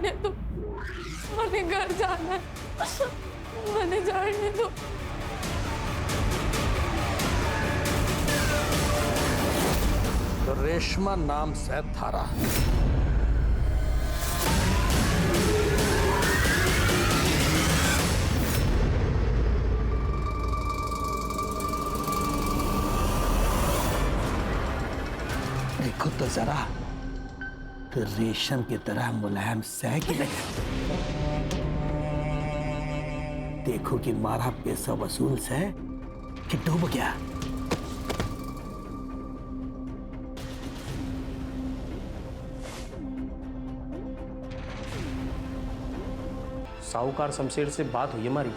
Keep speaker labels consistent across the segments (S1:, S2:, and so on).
S1: जाने दो, मैंने घर जाना है, मैंने जाने दो।
S2: तो रेशमा नाम से थारा देखो तो जरा, फिर रेशम की तरह मुलायम सह की नहीं। देखो कि मारा पैसा वसूल से कि डूब गया।
S3: साहूकार शमशेर से बात हुई हमारी।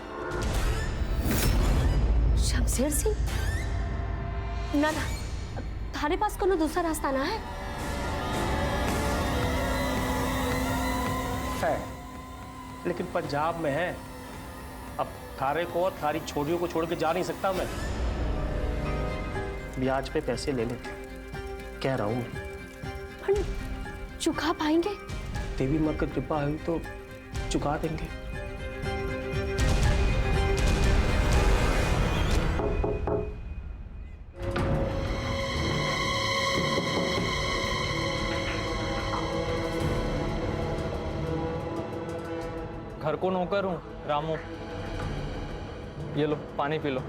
S4: शमशेर सिंह? ना ना, थारे पास कोनो दूसरा रास्ता ना है?
S3: है, लेकिन पंजाब में है। अब थारे को और थारी छोरियों को छोड़ के जा नहीं सकता मैं। ब्याज पे पैसे ले ले, कह रहा हूं मैं।
S4: पर चुका पाएंगे?
S3: देवी मां की कृपा हुई तो चुका देंगे।
S5: घर को नौकर हूँ रामू, ये लो पानी पी लो।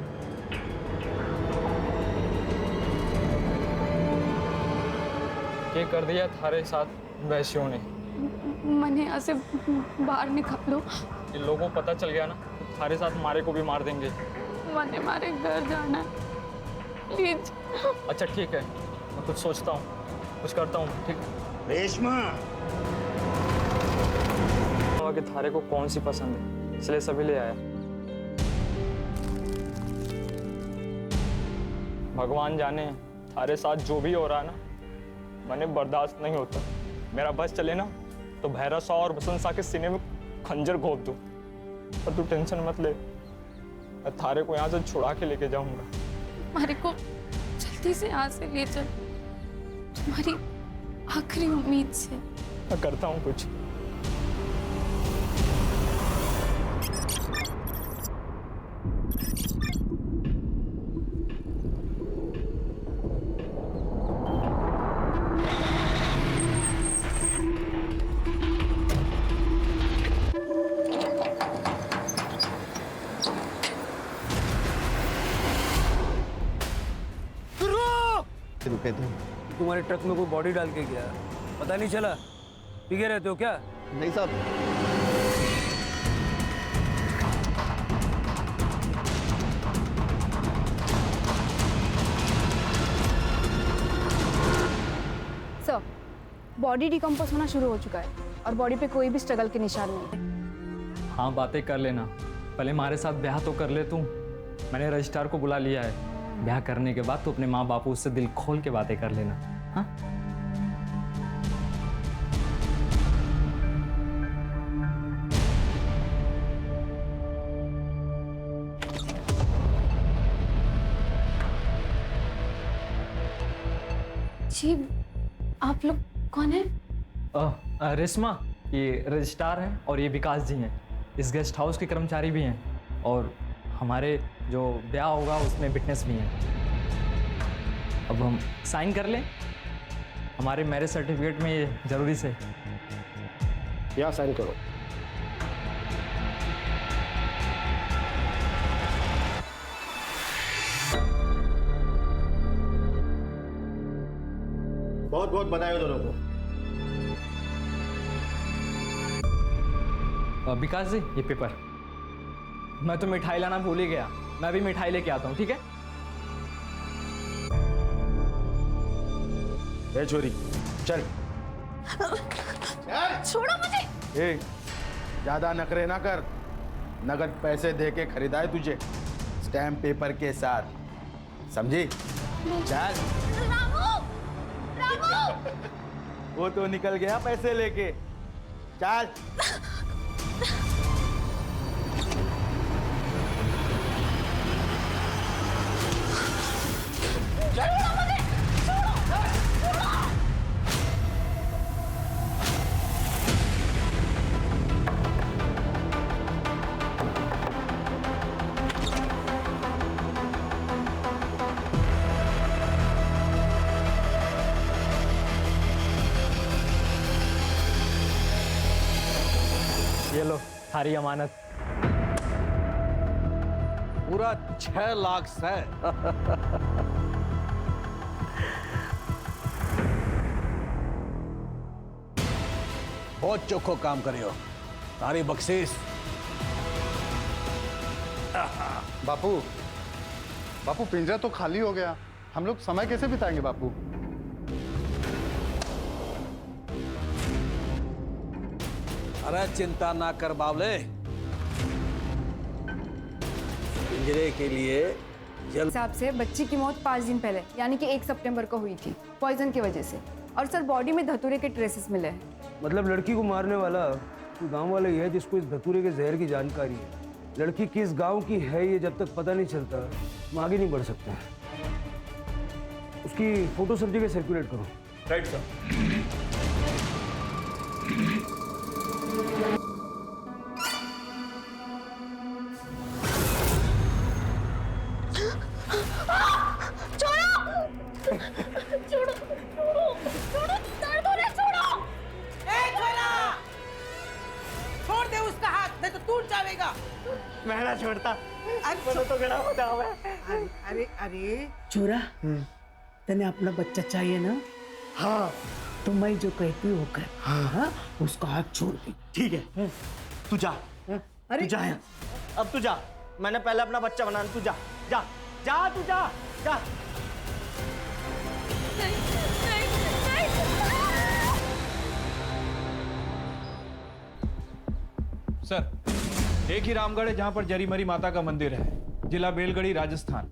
S5: ये कर दिया थारे साथ वैश्यों ने।
S1: मैंने यहाँ से बाहर निकाल लो।
S5: इन लोगों को पता चल गया ना, थारे साथ मारे को भी मार देंगे।
S1: मैंने मारे घर जाना है, प्लीज।
S5: अच्छा ठीक है, मैं कुछ सोचता हूँ, कुछ करता हूँ, ठीक है।
S2: रेशमा
S5: कि थारे को कौन सी पसंद है, इसलिए सभी ले आया। भगवान जाने थारे साथ जो भी हो रहा है ना, मैंने बर्दाश्त नहीं होता। मेरा बस चले ना तो भैरव सा और बसंत सा के सीने में खंजर घोंप दूं। पर तू टेंशन मत ले, मैं थारे को यहाँ से छुड़ा के लेके जाऊंगा।
S1: हमारे को जल्दी से यहाँ से ले चल, तुम्हारी आखिरी उम्मीद से।
S5: मैं करता हूँ कुछ।
S2: रुपए दो।
S6: तुम्हारे ट्रक में कोई बॉडी डाल के गया, पता नहीं चला? पीके रहते हो क्या?
S2: नहीं साहब।
S7: सर, बॉडी डिकम्पोज होना शुरू हो चुका है और बॉडी पे कोई भी स्ट्रगल के निशान नहीं।
S5: हाँ बातें कर लेना, पहले हमारे साथ ब्याह तो कर ले तू। मैंने रजिस्ट्रार को बुला लिया है, ब्याह करने के बाद तो अपने माँ बापू से दिल खोल के बातें कर लेना। हाँ
S1: जी, आप लोग कौन है?
S5: रेशमा, ये रजिस्ट्रार हैं और ये विकास जी हैं, इस गेस्ट हाउस के कर्मचारी भी हैं, और हमारे जो ब्याह होगा उसमें विटनेस भी हैं। अब हम साइन कर लें? हमारे मैरिज सर्टिफिकेट में ये जरूरी से।
S3: यहाँ साइन करो।
S2: बहुत बहुत बधाई हो दोनों को।
S5: विकास जी, ये पेपर। मैं तो मिठाई लाना भूल ही गया, मैं भी मिठाई लेके आता हूँ, ठीक है?
S2: ए छोरी, चल।
S4: छोड़ो मुझे।
S2: ए, ज्यादा नखरे ना कर, नगद पैसे दे के खरीदा है तुझे, स्टैम्प पेपर के साथ, समझी? चल।
S4: रामू, रामू।
S2: वो तो निकल गया पैसे लेके, चल।
S5: थारी अमानत।
S8: पूरा 6 लाख से। बहुत चोखो काम करियो, तारी बख्शीश।
S9: बापू, बापू पिंजरा तो खाली हो गया, हम लोग समय कैसे बिताएंगे बापू?
S8: अरे चिंता ना कर बावले, पिंजरे के लिए जल्द।
S7: हिसाब से बच्ची की मौत 5 दिन पहले यानी कि 1 सितंबर को हुई थी, पॉइजन की वजह से। और सर बॉडी में धतूरे के ट्रेसेस मिले हैं।
S6: मतलब लड़की को मारने वाला कोई गांव वाला ही है जिसको इस धतूरे के जहर की जानकारी है। लड़की किस गांव की है ये जब तक पता नहीं चलता हम आगे नहीं बढ़ सकते हैं। उसकी फोटो सब जगह सर्कुलेट करो।
S3: Right sir.
S10: छोड़ दे उसका हाथ, नहीं तो टूट जाएगा।
S5: मैं ना छोड़ता,
S10: अरे
S5: तो गड़ा होता मैं।
S10: अरे अरे छोरा, तने अपना बच्चा चाहिए ना? हाँ, तो मैं जो कहती हूँ कर। हाँ, उसका हाथ छोड़ दे।
S5: ठीक है, तू जा।
S10: अरे
S5: तू जा यहाँ। अब तू जा, मैंने पहले अपना बच्चा बनाना। तू जा जा जा, तू जा जा।
S11: सर, एक ही रामगढ़ है जहां पर जरीमरी माता का मंदिर है, जिला बेलगढ़ी, राजस्थान।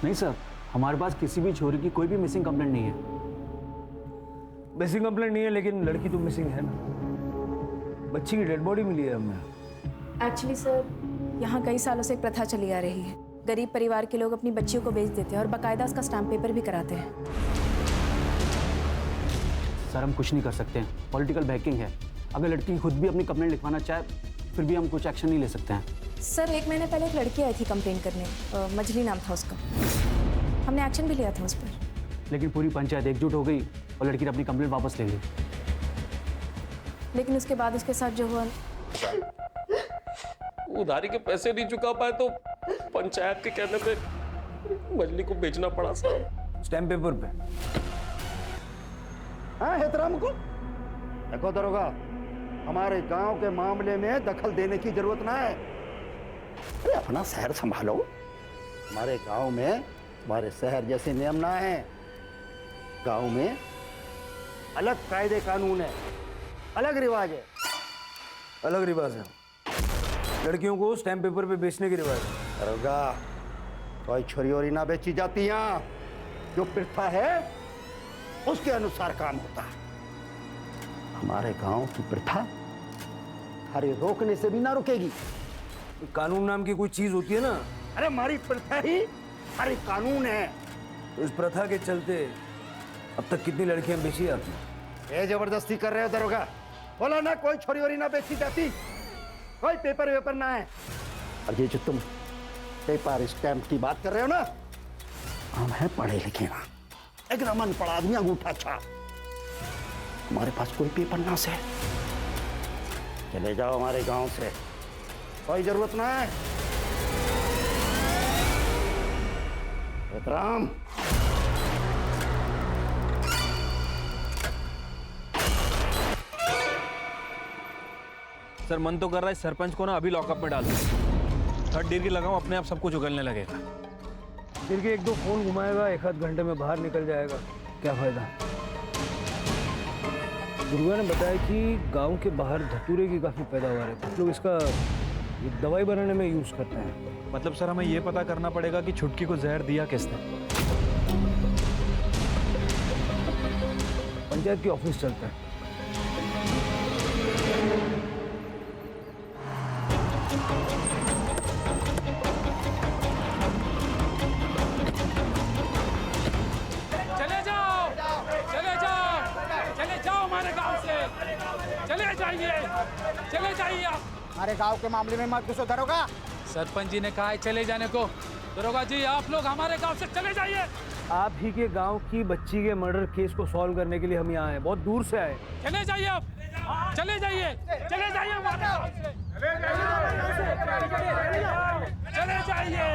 S12: नहीं सर, हमारे पास किसी भी छोरी की कोई भी मिसिंग कंप्लेंट नहीं है।
S6: मिसिंग कंप्लेंट नहीं है, लेकिन लड़की तो मिसिंग है ना। बच्ची की डेड बॉडी मिली है हमें।
S7: एक्चुअली सर, यहाँ कई सालों से एक प्रथा चली आ रही है। गरीब परिवार के लोग अपनी बच्चियों को बेच देते हैं और बाकायदा उसका स्टैम्प पेपर भी कराते हैं।
S12: सर हम कुछ नहीं कर सकते हैं, पॉलिटिकल बैकिंग है। अगर लड़की खुद भी अपनी कंप्लेंट लिखवाना चाहे फिर भी हम कुछ एक्शन नहीं ले सकते हैं।
S7: सर 1 महीने पहले एक लड़की आई थी कंप्लेन करने, मजली नाम था उसका। हमने एक्शन भी लिया था उस पर।
S12: लेकिन पूरी पंचायत एकजुट हो गई और लड़की ने अपनी कंप्लेंट वापस ले ली।
S7: लेकिन उसके बाद उसके साथ जो हुआ,
S3: उधारी के पैसे नहीं चुका पाए तो पंचायत के कहने पे मजली को बेचना पड़ा साहब।
S6: स्टैम्प पेपर पे।
S2: हाँ हेतराम को देखो दरोगा, हमारे गांव के मामले में दखल देने की जरूरत ना है। अरे अपना शहर संभालो। हमारे गांव में हमारे शहर जैसे नियम ना है। गांव में अलग कायदे कानून है, अलग रिवाज है।
S6: अलग रिवाज है, लड़कियों को स्टैम्प पेपर पे बेचने की रिवाज है।
S2: दरोगा, कोई छोरी ओरी ना बेची जाती यहाँ। जो प्रथा है उसके अनुसार काम होता है। हमारे गांव की प्रथा हरे रोकने से भी ना रुकेगी।
S6: कानून नाम की कोई चीज होती है ना।
S2: अरे हमारी प्रथा ही हमारी कानून है।
S6: तो इस प्रथा के चलते अब तक कितनी लड़कियां बेची जाती हैं?
S2: ये जबरदस्ती कर रहे हो दरोगा। बोला ना कोई छोरी ओरी ना बेची जाती, कोई पेपर वेपर ना है। और ये जो तुम पेपर स्टैम्प की बात कर रहे हो ना, हम हैं पढ़े लिखे ना, एक रमन पढ़ा आदमी अंगूठा छाप। हमारे पास कोई पेपर ना से। चले जाओ हमारे गांव से, कोई जरूरत ना है। राम
S11: सर, मन तो कर रहा है सरपंच को ना अभी लॉकअप में डाल दो। 3rd डिग्री लगाऊं, अपने आप सब कुछ उगलने लगेगा।
S6: फिर के 1-2 फोन घुमाएगा, 1-8 घंटे में बाहर निकल जाएगा, क्या फायदा। दुर्गा ने बताया कि गांव के बाहर धतूरे की काफी पैदावार है। कुछ लोग इसका दवाई बनाने में यूज करते हैं।
S11: मतलब सर हमें ये पता करना पड़ेगा कि छुटकी को जहर दिया किसने।
S6: पंचायत की ऑफिस चलता है।
S13: जाइए, चले जाइए आप।
S2: हमारे गांव के मामले में मत घुसो दरोगा।
S13: सरपंच जी ने कहा है चले जाने को। दरोगा जी आप लोग हमारे गांव से चले जाइए।
S6: आप ही के गांव की बच्ची के मर्डर केस को सॉल्व करने के लिए हम यहाँ आए, बहुत दूर से आए।
S13: चले जाइए आप, चले जाइए, चले जाइए हमारे गांव से। चले जाइए,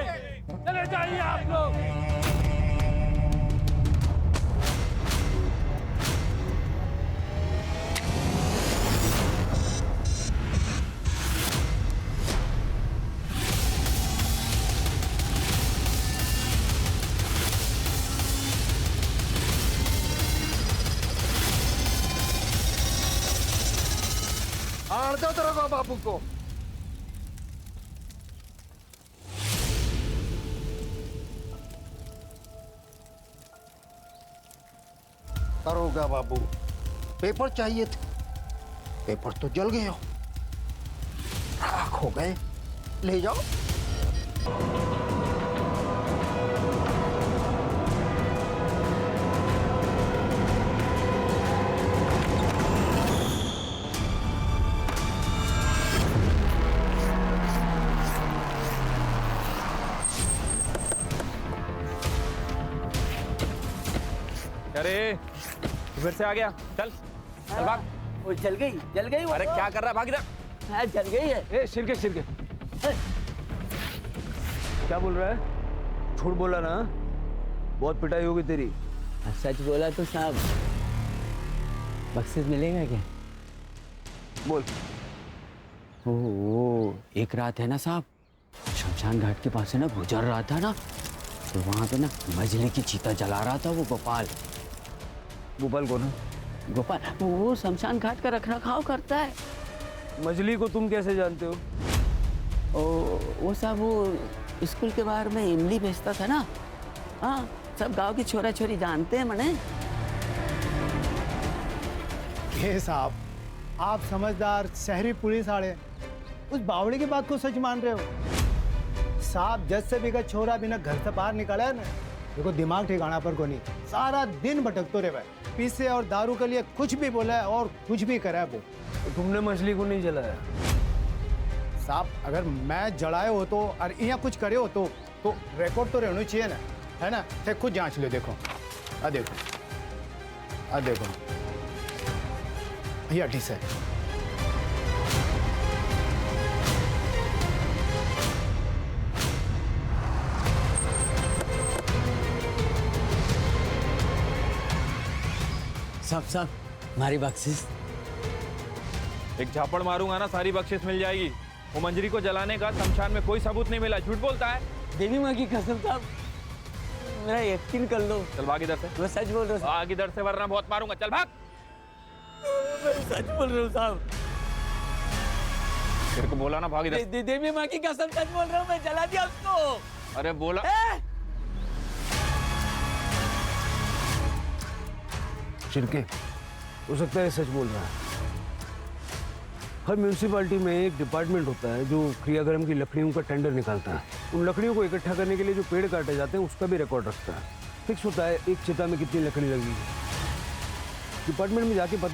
S13: चले जाइए आप लोग।
S2: आड़ दो दरोगा बाबू को। दरोगा बाबू, पेपर चाहिए थे, पेपर तो जल गए हो, राख हो गए, ले जाओ।
S11: अरे फिर से आ गया, चल चल भाग।
S10: वो जल गई वो।
S11: अरे क्या कर रहा है, भाग इधर।
S10: हाँ, जल गई है।
S6: ए सिरके सिरके, क्या बोल रहा है? झूठ बोला ना, बहुत पिटाई होगी तेरी।
S10: सच बोला तो साहब बख्शिश मिलेगा क्या?
S6: बोल।
S10: ओ, एक रात है ना साहब, शमशान घाट के पास से ना गुजर रहा था ना, तो वहां पे ना मजले की चीता जला रहा था वो गोपाल।
S6: गोपाल कौन है?
S10: गोपाल वो शमशान घाट का रखरखाव करता है।
S6: मजली को तुम कैसे जानते हो?
S10: वो साहब वो स्कूल के बाहर में इमली बेचता था ना। हाँ, सब गांव की छोरा छोरी जानते हैं मने।
S14: ये साहब, आप समझदार शहरी पुलिस वाले उस बावड़ी की बात को सच मान रहे हो? साहब, जज से भी का छोरा बिना घर से बाहर निकला है ना, देखो दिमाग ठिकाना पर को नहीं, सारा दिन भटकते रहे भाई, पीसे और दारू के लिए कुछ भी बोला है और कुछ भी करा है वो।
S6: तो तुमने मछली को नहीं जलाया?
S14: साहब, अगर मैं जलाए हो तो और यहाँ कुछ करे हो तो रिकॉर्ड तो रहना चाहिए ना, है ना? तो खुद जांच लो, देखो आ देखो, आ देखो ये अटी से।
S10: सब हमारी बख्शिश।
S11: एक झापड़ मारूंगा ना, सारी बख्शिश मिल जाएगी। वो मंजरी को जलाने का शमशान में कोई सबूत नहीं मिला, झूठ बोलता है।
S10: देवी माँ की कसम साहब, मेरा यकीन कर लो।
S11: चल भाग इधर से।
S10: मैं सच बोल रहा हूँ।
S11: भाग इधर से वरना बहुत मारूंगा, चल भाग।
S10: मैं सच बोल रहा हूँ साहब।
S11: तेरे को बोला ना भाग इधर।
S10: देवी माँ की कसम सच बोल रहा हूँ, मैं जला दिया उसको।
S11: अरे बोला।
S6: शिरके, हो सकता है सच बोल रहा है। हर म्यूनसिपालिटी में एक डिपार्टमेंट होता है जो क्रियाक्रम की लकड़ियों का टेंडर निकालता है। उन लकड़ियों को इकट्ठा करने के लिए जो पेड़ काटे जाते हैं उसका भी रिकॉर्ड रखता है। फिक्स होता है एक चिता में कितनी लकड़ी लगी। डिपार्टमेंट में जाके पता